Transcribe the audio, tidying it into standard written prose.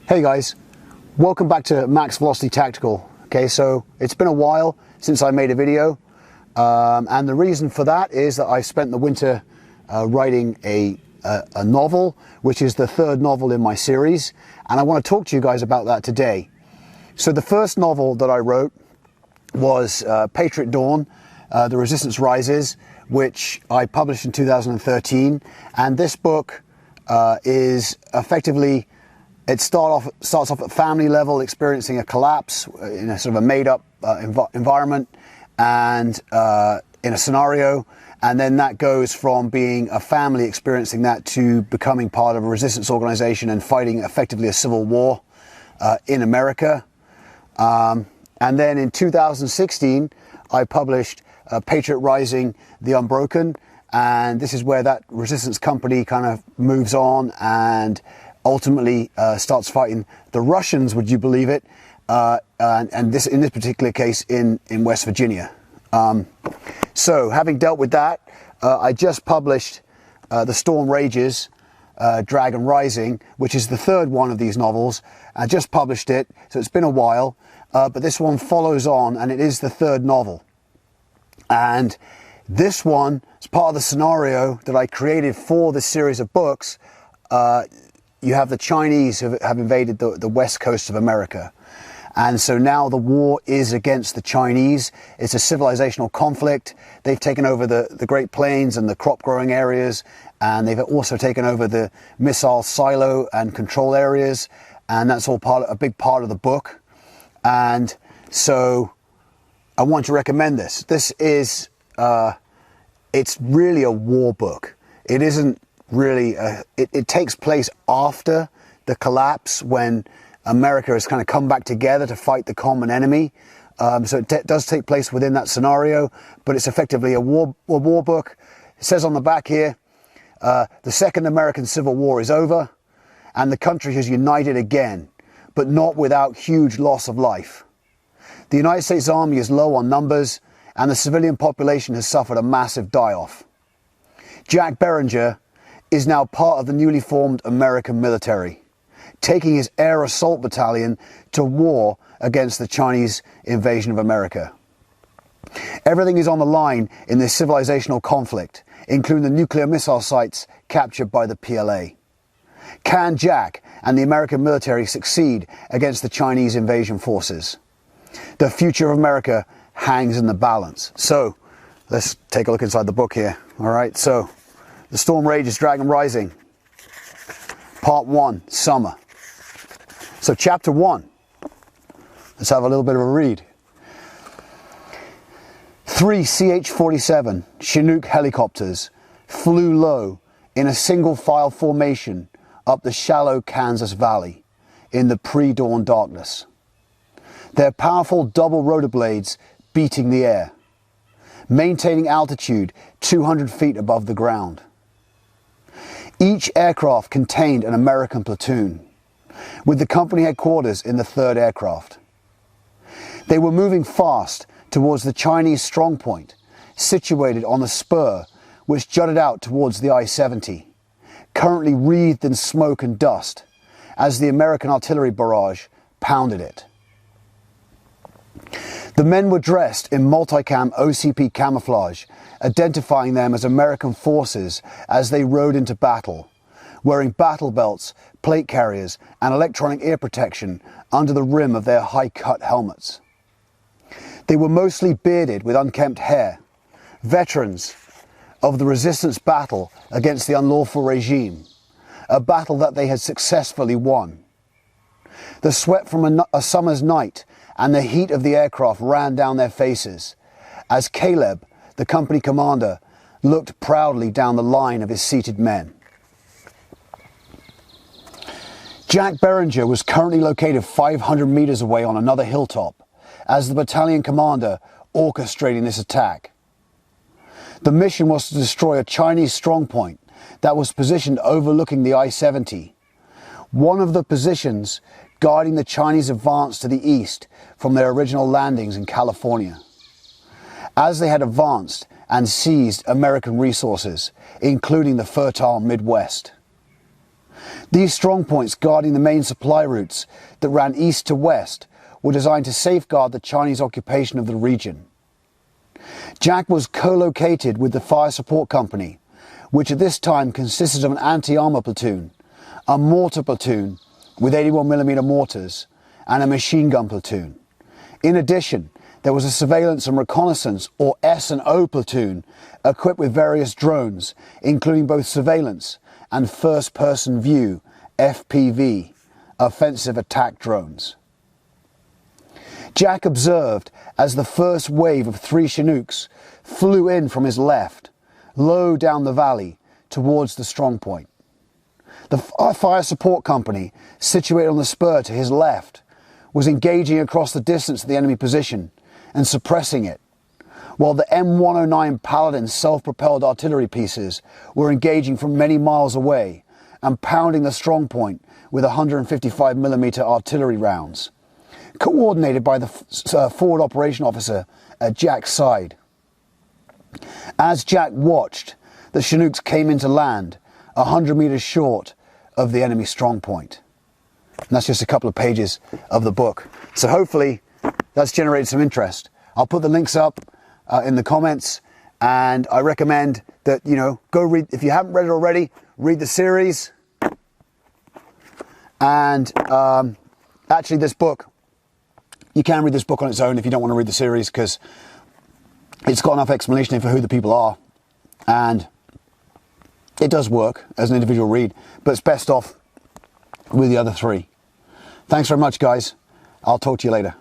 Hey guys, welcome back to Max Velocity Tactical. Okay, so it's been a while since I made a video, and the reason for that is that I spent the winter writing a novel, which is the third novel in my series, and I want to talk to you guys about that today. So the first novel that I wrote was Patriot Dawn, The Resistance Rises, which I published in 2013, and this book is effectively, it starts off at family level, experiencing a collapse in a sort of a made-up environment and in a scenario, and then that goes from being a family experiencing that to becoming part of a resistance organization and fighting effectively a civil war in America. And then in 2016, I published Patriot Rising, The Unbroken, and this is where that resistance company kind of moves on and ultimately starts fighting the Russians, would you believe it, and this, in this particular case, in West Virginia. So having dealt with that, I just published The Storm Rages, Dragon Rising, which is the third one of these novels. I just published it, so it's been a while, but this one follows on, and it is the third novel. And this one is part of the scenario that I created for this series of books. You have the Chinese who have invaded the west coast of America. And so now the war is against the Chinese. It's a civilizational conflict. They've taken over the Great Plains and the crop growing areas. And they've also taken over the missile silo and control areas. And that's all a big part of the book. And so I want to recommend this. This is, it's really a war book. It isn't really, it takes place after the collapse when America has kind of come back together to fight the common enemy. So it does take place within that scenario, but it's effectively a war book. It says on the back here, the Second American Civil War is over and the country has united again, but not without huge loss of life. The United States Army is low on numbers and the civilian population has suffered a massive die-off. Jack Berenger is now part of the newly formed American military, taking his Air Assault Battalion to war against the Chinese invasion of America. Everything is on the line in this civilizational conflict, including the nuclear missile sites captured by the PLA. Can Jack and the American military succeed against the Chinese invasion forces? The future of America hangs in the balance. So let's take a look inside the book here. All right, so The Storm Rages, Dragon Rising, Part 1, Summer. So Chapter 1, let's have a little bit of a read. 3 CH-47 Chinook helicopters flew low in a single file formation up the shallow Kansas Valley in the pre-dawn darkness. Their powerful double rotor blades beating the air, maintaining altitude 200 feet above the ground. Each aircraft contained an American platoon, with the company headquarters in the 3rd Aircraft. They were moving fast towards the Chinese strongpoint, situated on the spur which jutted out towards the I-70, currently wreathed in smoke and dust, as the American artillery barrage pounded it. The men were dressed in multicam OCP camouflage, identifying them as American forces as they rode into battle, wearing battle belts, plate carriers, and electronic ear protection under the rim of their high-cut helmets. They were mostly bearded with unkempt hair, veterans of the resistance battle against the unlawful regime, a battle that they had successfully won. The sweat from a summer's night and the heat of the aircraft ran down their faces as Caleb, the company commander, looked proudly down the line of his seated men. Jack Berenger was currently located 500 meters away on another hilltop as the battalion commander orchestrating this attack. The mission was to destroy a Chinese strongpoint that was positioned overlooking the I-70, one of the positions guarding the Chinese advance to the east from their original landings in California. As they had advanced and seized American resources, including the fertile Midwest. These strongpoints guarding the main supply routes that ran east to west were designed to safeguard the Chinese occupation of the region. Jack was co-located with the Fire Support Company, which at this time consisted of an anti-armor platoon, a mortar platoon with 81mm mortars, and a machine gun platoon. In addition, there was a surveillance and reconnaissance, or S&O platoon, equipped with various drones, including both surveillance and first-person view, FPV, offensive attack drones. Jack observed as the first wave of 3 Chinooks flew in from his left, low down the valley, towards the strongpoint. The Fire Support Company, situated on the spur to his left, was engaging across the distance to the enemy position and suppressing it, while the M109 Paladin self-propelled artillery pieces were engaging from many miles away and pounding the strongpoint with 155mm artillery rounds, coordinated by the forward operation officer at Jack's side. As Jack watched, the Chinooks came into land 100 meters short of the enemy strongpoint. And that's just a couple of pages of the book. So hopefully that's generated some interest. I'll put the links up in the comments, and I recommend that, go read, if you haven't read it already, read the series. And actually this book, you can read this book on its own if you don't want to read the series, because it's got enough explanation for who the people are, and it does work as an individual read, but it's best off with the other 3. Thanks very much, guys. I'll talk to you later.